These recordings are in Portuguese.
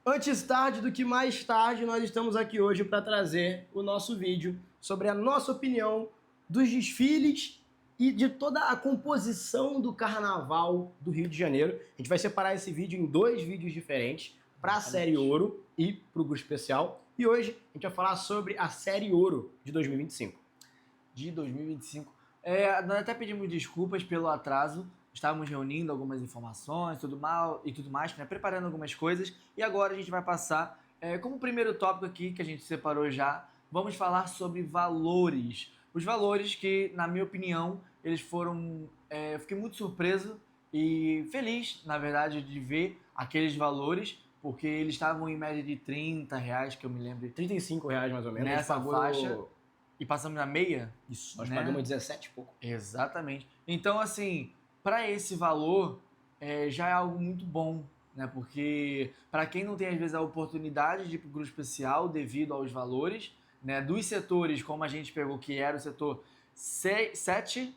Antes tarde do que mais tarde, nós estamos aqui hoje para trazer o nosso vídeo sobre a nossa opinião dos desfiles e de toda a composição do Carnaval do Rio de Janeiro. A gente vai separar esse vídeo em dois vídeos diferentes, para a série Ouro e para o grupo especial. E hoje a gente vai falar sobre a série Ouro de 2025. De 2025. Nós até pedimos desculpas pelo atraso. Estávamos reunindo algumas informações, tudo mais, né, preparando algumas coisas. E agora a gente vai passar, como primeiro tópico aqui que a gente separou já, vamos falar sobre valores. Os valores que, na minha opinião, eles foram... eu fiquei muito surpreso e feliz, na verdade, de ver aqueles valores, porque eles estavam em média de R$30, que eu me lembro. R$35 mais ou menos. Nessa faixa. E passamos na meia? Isso, nós né? pagamos 17 e pouco. Exatamente. Então, assim, para esse valor, já é algo muito bom, né? Porque para quem não tem, às vezes, a oportunidade de ir para o grupo especial devido aos valores, né? Dos setores, como a gente pegou, que era o setor 7,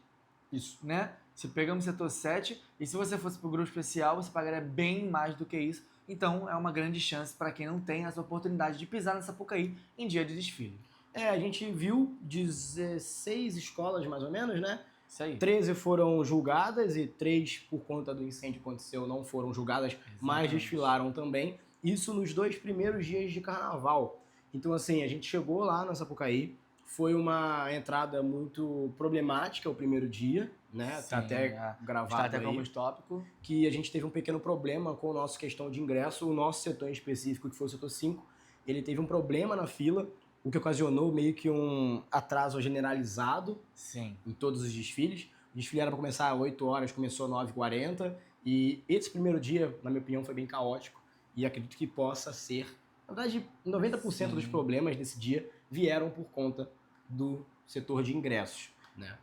isso, né? Se pegamos o setor 7, e se você fosse para o grupo especial, você pagaria bem mais do que isso. Então, é uma grande chance para quem não tem essa oportunidade de pisar na Sapucaí em dia de desfile. A gente viu 16 escolas, mais ou menos, né? Isso aí. 13 foram julgadas e 3, por conta do incêndio que aconteceu, não foram julgadas, exatamente, mas desfilaram também. Isso nos 2 primeiros dias de carnaval. Então, assim, a gente chegou lá na Sapucaí, foi uma entrada muito problemática o primeiro dia, né? Sim, tá até gravado está até aí, como tópico. Que a gente teve um pequeno problema com a nossa questão de ingresso. O nosso setor em específico, que foi o setor 5, ele teve um problema na fila, o que ocasionou meio que um atraso generalizado. Sim. Em todos os desfiles. O desfile era para começar às 8 horas, começou às 9h40, e esse primeiro dia, na minha opinião, foi bem caótico, e acredito que possa ser, na verdade, 90% Sim. dos problemas desse dia vieram por conta do setor de ingressos. Né?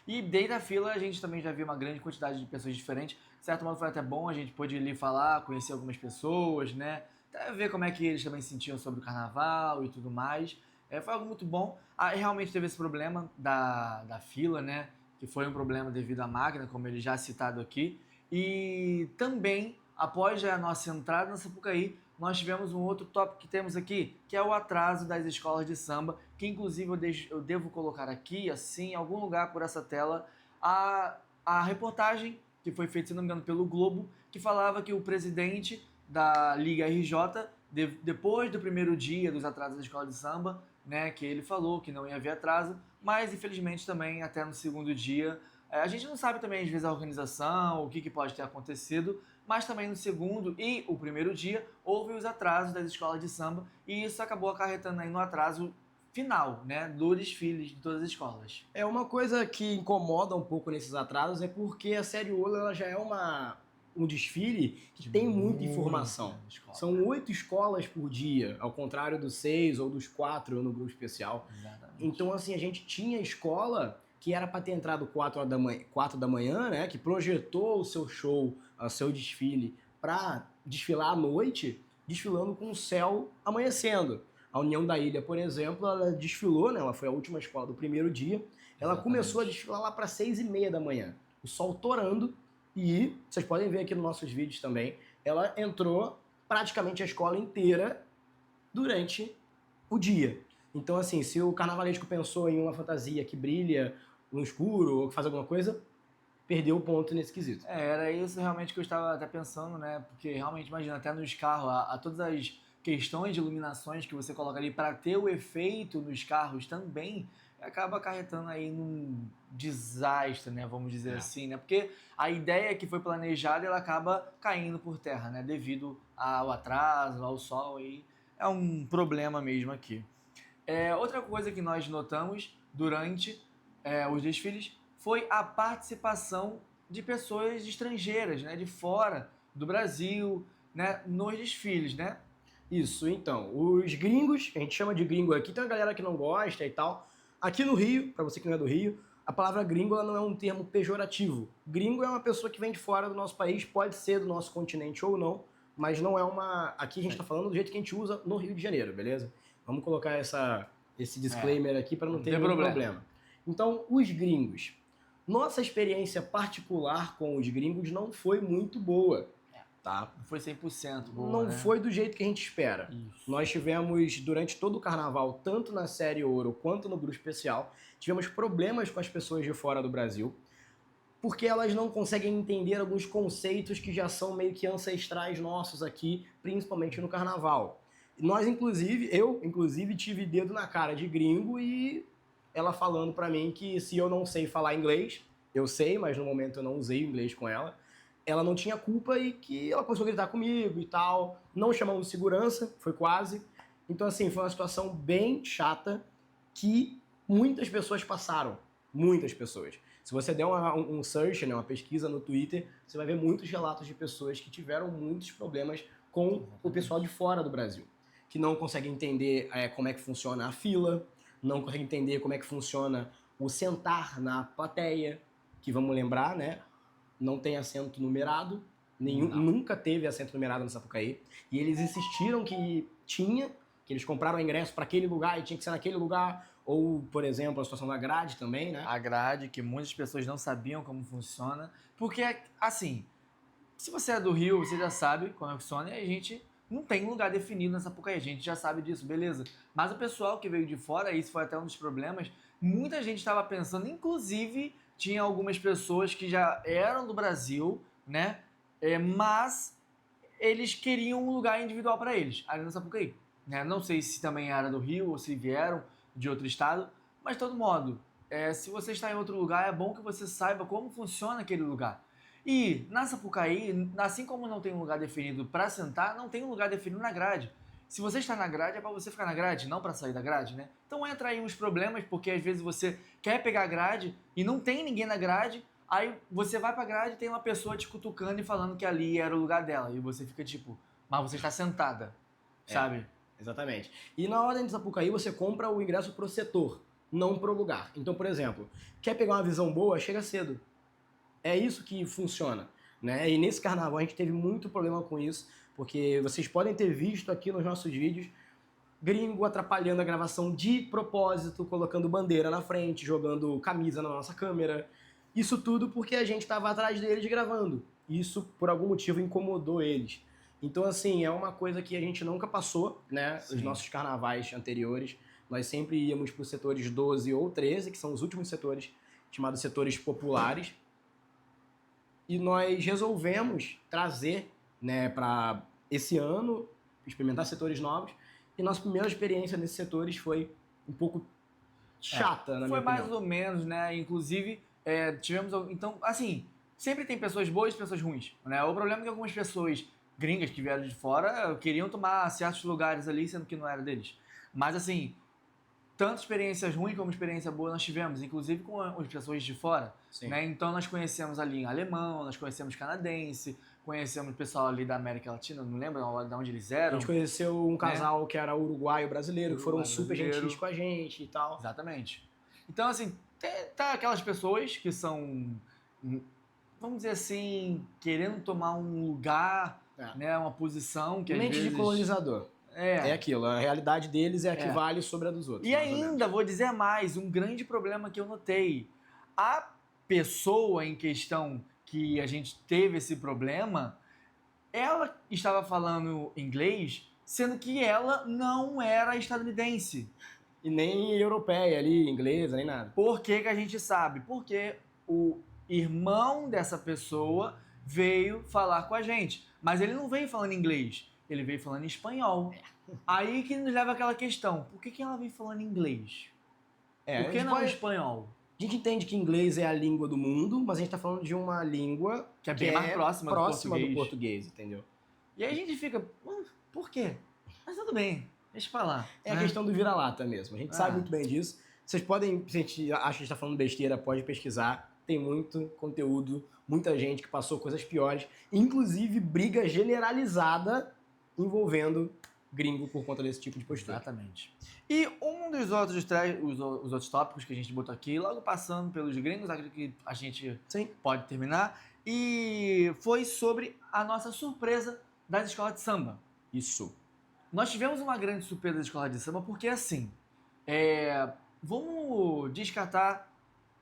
E desde a fila a gente também já viu uma grande quantidade de pessoas diferentes. De certo modo foi até bom, a gente pôde ir ali falar, conhecer algumas pessoas, né? Até ver como é que eles também se sentiam sobre o carnaval e tudo mais. Foi algo muito bom. Realmente teve esse problema da fila, né? Que foi um problema devido à máquina, como ele já citado aqui. E também, após a nossa entrada na Sapucaí, nós tivemos um outro tópico que temos aqui, que é o atraso das escolas de samba, que inclusive eu devo colocar aqui, assim, em algum lugar por essa tela, a reportagem que foi feita, se não me engano, pelo Globo, que falava que o presidente da Liga RJ, depois do primeiro dia dos atrasos da escola de samba, né, que ele falou que não ia haver atraso, mas infelizmente também até no segundo dia, a gente não sabe também às vezes a organização, o que pode ter acontecido, mas também no segundo e o primeiro dia houve os atrasos das escolas de samba e isso acabou acarretando aí no atraso final, né, do desfile de todas as escolas. Uma coisa que incomoda um pouco nesses atrasos é porque a série Ouro ela já é um desfile que tem muita informação. São 8 escolas por dia, ao contrário dos 6 ou dos 4 no grupo especial. Exatamente. Então, assim, a gente tinha escola que era para ter entrado 4 da manhã, né? Que projetou o seu show, o seu desfile, para desfilar à noite, desfilando com o céu amanhecendo. A União da Ilha, por exemplo, ela desfilou, né? Ela foi a última escola do primeiro dia. Ela Exatamente. Começou a desfilar lá para 6h30 da manhã. O sol torando. E vocês podem ver aqui nos nossos vídeos também, ela entrou praticamente a escola inteira durante o dia. Então, assim, se o carnavalesco pensou em uma fantasia que brilha no escuro ou que faz alguma coisa, perdeu o ponto nesse quesito. Era isso realmente que eu estava até pensando, né? Porque realmente, imagina, até nos carros, a todas as questões de iluminações que você coloca ali para ter o efeito nos carros também, acaba acarretando aí num desastre, né, vamos dizer assim, né, porque a ideia que foi planejada, ela acaba caindo por terra, né, devido ao atraso, ao sol, aí é um problema mesmo aqui. Outra coisa que nós notamos durante os desfiles foi a participação de pessoas estrangeiras, né, de fora do Brasil, né, nos desfiles, né. Isso, então, os gringos, a gente chama de gringo aqui, tem uma galera que não gosta e tal. Aqui no Rio, para você que não é do Rio, a palavra gringo ela não é um termo pejorativo. Gringo é uma pessoa que vem de fora do nosso país, pode ser do nosso continente ou não, mas não é uma... Aqui a gente tá falando do jeito que a gente usa no Rio de Janeiro, beleza? Vamos colocar esse disclaimer aqui para não ter nenhum problema. Então, os gringos. Nossa experiência particular com os gringos não foi muito boa. tá? Não foi 100% boa, Não né? foi do jeito que a gente espera. Isso. Nós tivemos, durante todo o carnaval, tanto na série Ouro quanto no grupo especial, tivemos problemas com as pessoas de fora do Brasil, porque elas não conseguem entender alguns conceitos que já são meio que ancestrais nossos aqui, principalmente no carnaval. Nós, inclusive, tive dedo na cara de gringo e ela falando pra mim que se eu não sei falar inglês, eu sei, mas no momento eu não usei o inglês com ela não tinha culpa e que ela começou a gritar comigo e tal. Não chamamos de segurança, foi quase. Então, assim, foi uma situação bem chata que muitas pessoas passaram. Muitas pessoas. Se você der um search, né, uma pesquisa no Twitter, você vai ver muitos relatos de pessoas que tiveram muitos problemas com o pessoal de fora do Brasil. Que não conseguem entender como é que funciona a fila, não conseguem entender como é que funciona o sentar na plateia, que vamos lembrar, né? Não tem assento numerado, nunca teve assento numerado no Sapucaí. E eles insistiram que tinha, que eles compraram o ingresso para aquele lugar e tinha que ser naquele lugar. Ou, por exemplo, a situação da grade também, né? A grade, que muitas pessoas não sabiam como funciona. Porque, assim, se você é do Rio, você já sabe como funciona e a gente não tem um lugar definido nessa Sapucaí. A gente já sabe disso, beleza. Mas o pessoal que veio de fora, isso foi até um dos problemas, muita gente estava pensando, inclusive tinha algumas pessoas que já eram do Brasil, né? Mas eles queriam um lugar individual para eles, ali na Sapucaí. Né? Não sei se também era do Rio ou se vieram de outro estado, mas de todo modo, se você está em outro lugar, é bom que você saiba como funciona aquele lugar. E na Sapucaí, assim como não tem um lugar definido para sentar, não tem um lugar definido na grade. Se você está na grade, é para você ficar na grade, não para sair da grade, né? Então entra aí uns problemas, porque às vezes você quer pegar a grade e não tem ninguém na grade, aí você vai pra grade e tem uma pessoa te cutucando e falando que ali era o lugar dela. E você fica tipo, mas você está sentada, sabe? Exatamente. E na ordem de Sapucaí você compra o ingresso pro setor, não pro lugar. Então, por exemplo, quer pegar uma visão boa, chega cedo. É isso que funciona, né? E nesse carnaval a gente teve muito problema com isso, porque vocês podem ter visto aqui nos nossos vídeos gringo atrapalhando a gravação de propósito, colocando bandeira na frente, jogando camisa na nossa câmera. Isso tudo porque a gente estava atrás deles gravando. Isso, por algum motivo, incomodou eles. Então, assim, é uma coisa que a gente nunca passou, né? Sim. Os nossos carnavais anteriores, nós sempre íamos para os setores 12 ou 13, que são os últimos setores, chamados setores populares. E nós resolvemos trazer, né, para esse ano, experimentar setores novos. E nossa primeira experiência nesses setores foi um pouco chata, na minha Foi opinião. mais ou menos, né? Inclusive, tivemos... Então, assim, sempre tem pessoas boas e pessoas ruins, né? O problema é que algumas pessoas gringas que vieram de fora queriam tomar certos lugares ali, sendo que não era deles. Mas, assim, tanto experiências ruins como experiência boa nós tivemos, inclusive com as pessoas de fora. Né? Então nós conhecemos ali alemão, nós conhecemos canadense, conhecemos o pessoal ali da América Latina, não lembro de onde eles A eram. gente conheceu um casal que era uruguaio brasileiro, que foram Uruguaio super brasileiro. gentis com a gente e tal. Exatamente. Então, assim, tá aquelas pessoas que são, vamos dizer assim, querendo tomar um lugar, né, uma posição que às Mente vezes... de colonizador. É aquilo, a realidade deles é a que vale sobre a dos outros. E ainda, vou dizer mais, um grande problema que eu notei. A pessoa em questão que a gente teve esse problema, ela estava falando inglês, sendo que ela não era estadunidense. E nem europeia ali, inglesa, nem nada. Por que que a gente sabe? Porque o irmão dessa pessoa veio falar com a gente. Mas ele não veio falando inglês, ele veio falando espanhol. Aí que nos leva àquela questão, por que que ela veio falando inglês? Por que não espanhol? A gente entende que inglês é a língua do mundo, mas a gente tá falando de uma língua que é bem mais próxima do português, entendeu? E aí a gente fica, por quê? Mas tudo bem, deixa eu falar. É a questão do vira-lata mesmo. A gente sabe muito bem disso. Vocês podem, se a gente acha que a gente tá falando besteira, pode pesquisar. Tem muito conteúdo, muita gente que passou coisas piores, inclusive briga generalizada envolvendo gringo por conta desse tipo de postura. Exatamente. E um dos outros, os outros tópicos que a gente botou aqui, logo passando pelos gringos, acredito que a gente pode terminar, e foi sobre a nossa surpresa das escolas de samba. Isso. Nós tivemos uma grande surpresa das escolas de samba porque, assim, vamos descartar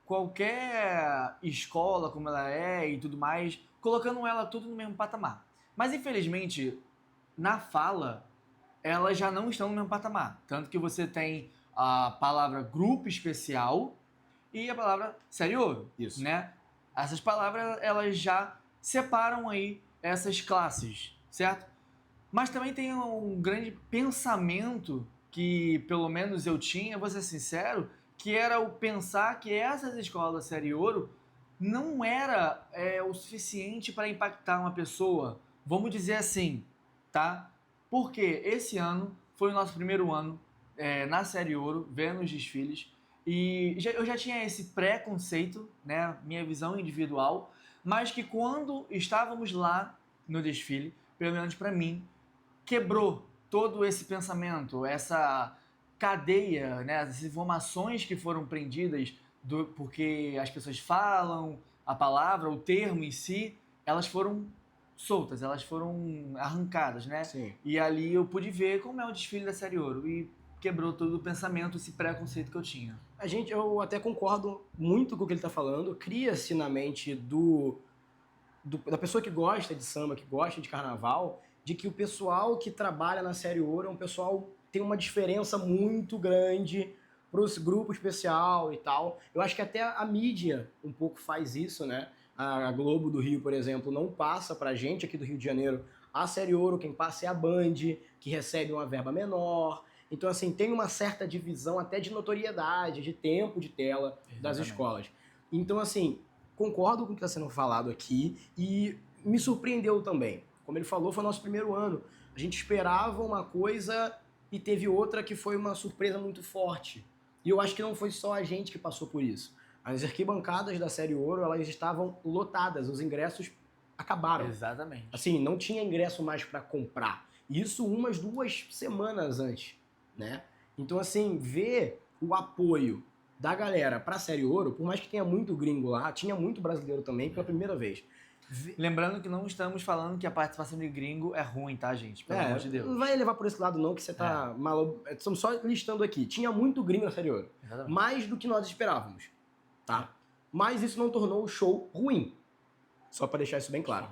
qualquer escola como ela é e tudo mais, colocando ela tudo no mesmo patamar. Mas, infelizmente, na fala, elas já não estão no mesmo patamar. Tanto que você tem a palavra grupo especial e a palavra série ouro, Isso. né? Essas palavras, elas já separam aí essas classes, certo? Mas também tem um grande pensamento que, pelo menos eu tinha, vou ser sincero, que era o pensar que essas escolas da série ouro não era o suficiente para impactar uma pessoa. Vamos dizer assim, tá? Porque esse ano foi o nosso primeiro ano na série ouro, vendo os desfiles, e eu já tinha esse preconceito, né, minha visão individual, mas que quando estávamos lá no desfile, pelo menos para mim, quebrou todo esse pensamento, essa cadeia, né, as informações que foram prendidas porque as pessoas falam a palavra, o termo em si, elas foram soltas, elas foram arrancadas, né? Sim. E ali eu pude ver como é o desfile da série ouro e quebrou todo o pensamento, esse preconceito que eu tinha. Eu até concordo muito com o que ele está falando. Cria-se na mente da pessoa que gosta de samba, que gosta de carnaval, de que o pessoal que trabalha na série ouro é um pessoal que tem uma diferença muito grande para esse grupo especial e tal. Eu acho que até a mídia um pouco faz isso, né? A Globo do Rio, por exemplo, não passa pra gente aqui do Rio de Janeiro a série ouro, quem passa é a Band, que recebe uma verba menor. Então, assim, tem uma certa divisão até de notoriedade, de tempo de tela das Exatamente. escolas. Então, assim, concordo com o que está sendo falado aqui e me surpreendeu também. Como ele falou, foi nosso primeiro ano. A gente esperava uma coisa e teve outra que foi uma surpresa muito forte. E eu acho que não foi só a gente que passou por isso. As arquibancadas da Série Ouro, elas estavam lotadas, os ingressos acabaram. Exatamente. Assim, não tinha ingresso mais para comprar. Isso umas 2 semanas antes, né? Então, assim, ver o apoio da galera pra Série Ouro, por mais que tenha muito gringo lá, tinha muito brasileiro também pela primeira vez. Lembrando que não estamos falando que a participação de gringo é ruim, tá, gente? Pelo amor de Deus. Não vai levar por esse lado não, que você tá maluco. Estamos só listando aqui. Tinha muito gringo na Série Ouro. Exatamente. Mais do que nós esperávamos, tá? Mas isso não tornou o show ruim. Só pra deixar isso bem claro.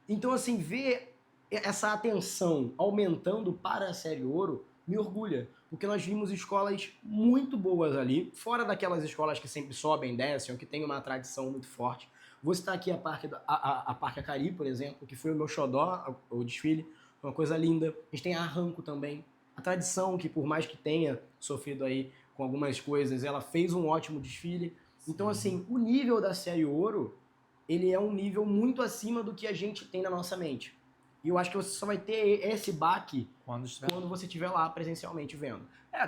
Então, assim, ver essa atenção aumentando para a Série Ouro me orgulha, porque nós vimos escolas muito boas ali, fora daquelas escolas que sempre sobem, descem, ou que tem uma tradição muito forte. Vou citar aqui a Parque Acari, por exemplo, que foi o meu xodó, o desfile, uma coisa linda. A gente tem a Arranco também, a tradição que por mais que tenha sofrido aí com algumas coisas, ela fez um ótimo desfile. Então, assim, o nível da Série Ouro, ele é um nível muito acima do que a gente tem na nossa mente. E eu acho que você só vai ter esse baque quando você estiver lá presencialmente vendo.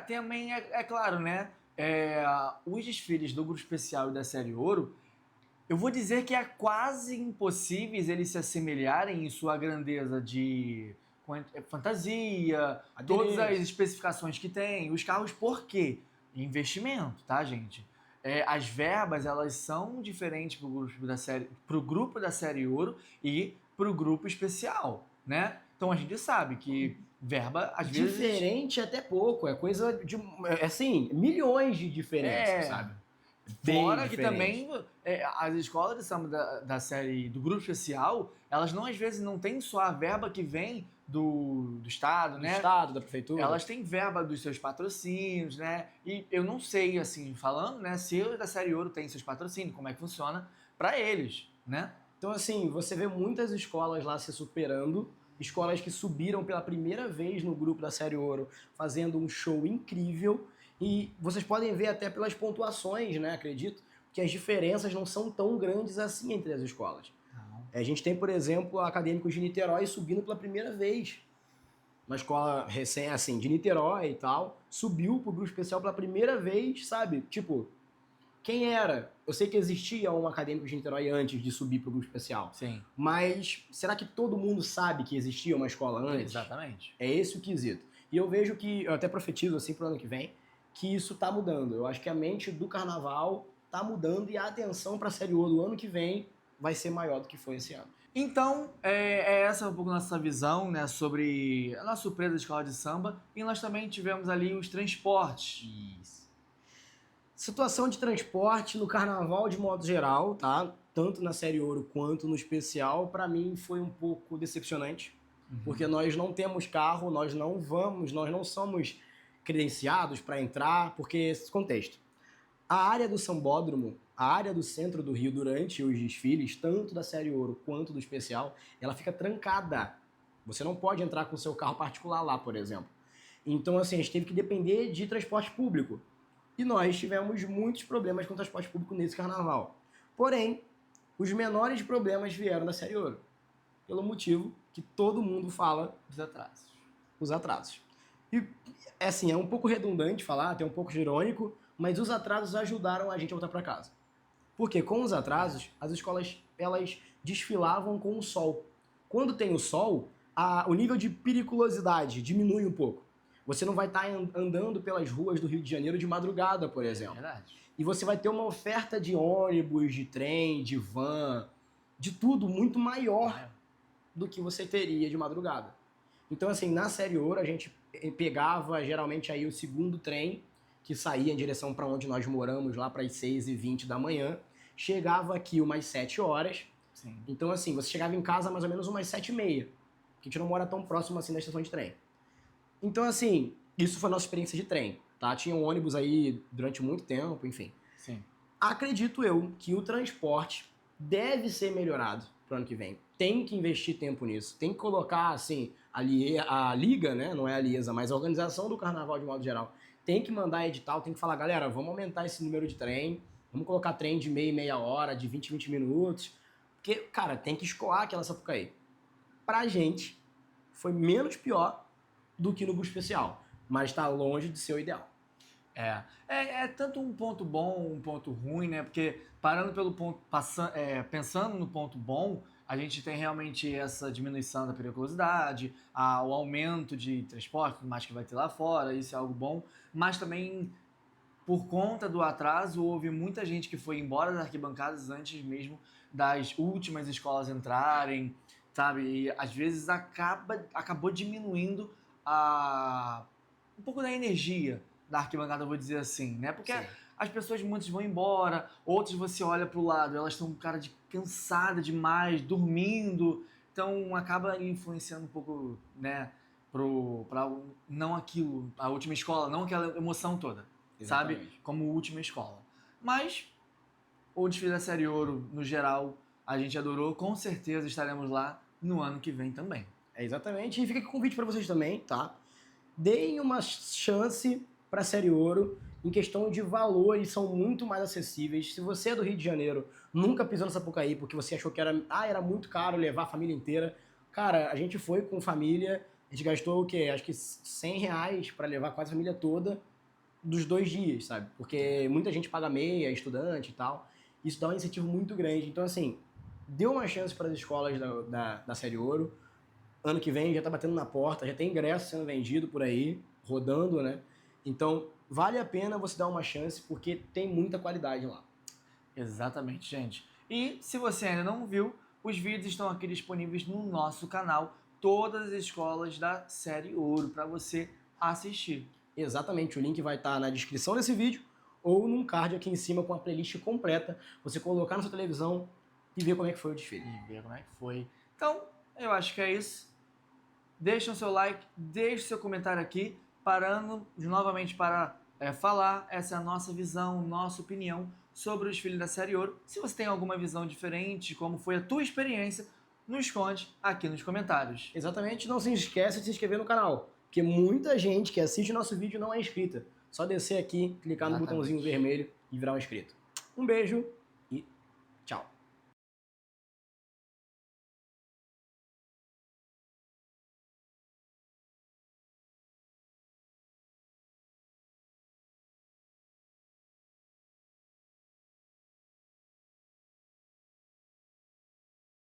Também é claro, né? Os desfiles do Grupo Especial e da Série Ouro, eu vou dizer que é quase impossíveis eles se assemelharem em sua grandeza de fantasia, todas as especificações que tem, os carros, por quê? Investimento, tá, gente? As verbas, elas são diferentes pro grupo da série Ouro e pro grupo especial, né? Então a gente sabe que verba, às vezes... Diferente até pouco, é coisa de, assim, milhões de diferenças, sabe? Fora que também as escolas de samba da série do grupo especial, elas não, às vezes, não têm só a verba que vem do Estado, né? Do Estado, da Prefeitura. Elas têm verba dos seus patrocínios, né? E eu não sei, assim, falando, né, se o da série Ouro tem seus patrocínios, como é que funciona para eles, né? Então, assim, você vê muitas escolas lá se superando, escolas que subiram pela primeira vez no grupo da série Ouro, fazendo um show incrível. E vocês podem ver até pelas pontuações, né, acredito, que as diferenças não são tão grandes assim entre as escolas. A gente tem, por exemplo, a Acadêmicos de Niterói subindo pela primeira vez. Uma escola recém, assim, de Niterói e tal, subiu pro grupo especial pela primeira vez, sabe? Tipo, quem era? Eu sei que existia um Acadêmico de Niterói antes de subir pro grupo especial. Sim. Mas será que todo mundo sabe que existia uma escola antes? Exatamente. É esse o quesito. E eu vejo que, eu até profetizo assim pro ano que vem, que isso tá mudando. Eu acho que a mente do carnaval tá mudando e a atenção pra Série Ouro do ano que vem vai ser maior do que foi esse ano. Então, essa um pouco a nossa visão, né, sobre a nossa surpresa da escola de samba. E nós também tivemos ali os transportes. Isso. Situação de transporte no carnaval de modo geral, tá? Tanto na série ouro quanto no especial, pra mim foi um pouco decepcionante, porque nós não temos carro, nós não somos credenciados para entrar, porque esse contexto. A área do Sambódromo, a área do centro do Rio durante os desfiles, tanto da série ouro quanto do especial, ela fica trancada. Você não pode entrar com seu carro particular lá, por exemplo. Então, assim, a gente teve que depender de transporte público. E nós tivemos muitos problemas com transporte público nesse carnaval. Porém, os menores problemas vieram da série ouro. Pelo motivo que todo mundo fala, Os atrasos. os atrasos. E, assim, é um pouco redundante falar, até um pouco irônico, mas os atrasos ajudaram a gente a voltar para casa. Porque com os atrasos, as escolas, elas desfilavam com o sol. Quando tem o sol, o nível de periculosidade diminui um pouco. Você não vai estar andando pelas ruas do Rio de Janeiro de madrugada, por exemplo. Verdade. E você vai ter uma oferta de ônibus, de trem, de van, de tudo muito maior do que você teria de madrugada. Então, assim, na série ouro, a gente pegava geralmente aí o segundo trem, que saía em direção para onde nós moramos, lá para as 6h20 da manhã. Chegava aqui umas 7 horas. Sim. Então, assim, você chegava em casa mais ou menos umas 7h30. Porque a gente não mora tão próximo assim da estação de trem. Então, assim, isso foi a nossa experiência de trem, tá? Tinha um ônibus aí durante muito tempo, enfim. Sim. Acredito eu que o transporte deve ser melhorado pro ano que vem. Tem que investir tempo nisso. Tem que colocar, assim, a liga, né? Não é a Liesa, mas a organização do carnaval de modo geral. Tem que mandar edital, tem que falar, galera, vamos aumentar esse número de trem, vamos colocar trem de meia hora, de 20 minutos. Porque, cara, tem que escoar aquela Sapucaí. Pra gente, foi menos pior do que no grupo especial, mas tá longe de ser o ideal. É tanto um ponto bom, um ponto ruim, né? Porque parando pelo ponto, pensando no ponto bom, a gente tem realmente essa diminuição da periculosidade, o aumento de transporte, tudo mais que vai ter lá fora, isso é algo bom. Mas também, por conta do atraso, houve muita gente que foi embora das arquibancadas antes mesmo das últimas escolas entrarem, sabe? E às vezes acabou diminuindo um pouco da energia da arquibancada, eu vou dizer assim, né? Porque Sim. as pessoas, muitas vão embora, outras você olha pro lado, elas estão cansada demais, dormindo, então acaba influenciando um pouco, né, não aquilo, a última escola, não aquela emoção toda, sabe? Exatamente. Como última escola. Mas o desfile da série ouro, no geral, a gente adorou, com certeza estaremos lá no ano que vem também. Exatamente, e fica aqui o convite para vocês também, tá? Deem uma chance para a série ouro. Em questão de valor, eles são muito mais acessíveis. Se você é do Rio de Janeiro, nunca pisou na Sapucaí porque você achou que era muito caro levar a família inteira. Cara, a gente foi com família, a gente gastou o quê? Acho que R$100 para levar quase a família toda dos 2 dias, sabe? Porque muita gente paga meia, estudante e tal. Isso dá um incentivo muito grande. Então, assim, dê uma chance para as escolas da série ouro. Ano que vem já tá batendo na porta, já tem ingresso sendo vendido por aí, rodando, né? Então, vale a pena você dar uma chance, porque tem muita qualidade lá. Exatamente, gente. E se você ainda não viu, os vídeos estão aqui disponíveis no nosso canal, todas as escolas da série ouro, para você assistir. Exatamente, o link vai estar na descrição desse vídeo ou num card aqui em cima com a playlist completa, você colocar na sua televisão e ver como é que foi o desfile. E ver como é que foi. Então, eu acho que é isso. Deixa o seu like, deixe o seu comentário aqui, parando novamente para falar essa é a nossa visão, nossa opinião sobre o desfile da série ouro. Se você tem alguma visão diferente, como foi a tua experiência, nos conte aqui nos comentários. Exatamente, não se esqueça de se inscrever no canal, porque muita gente que assiste o nosso vídeo não é inscrita. Só descer aqui, clicar no botãozinho vermelho e virar um inscrito. Um beijo e tchau.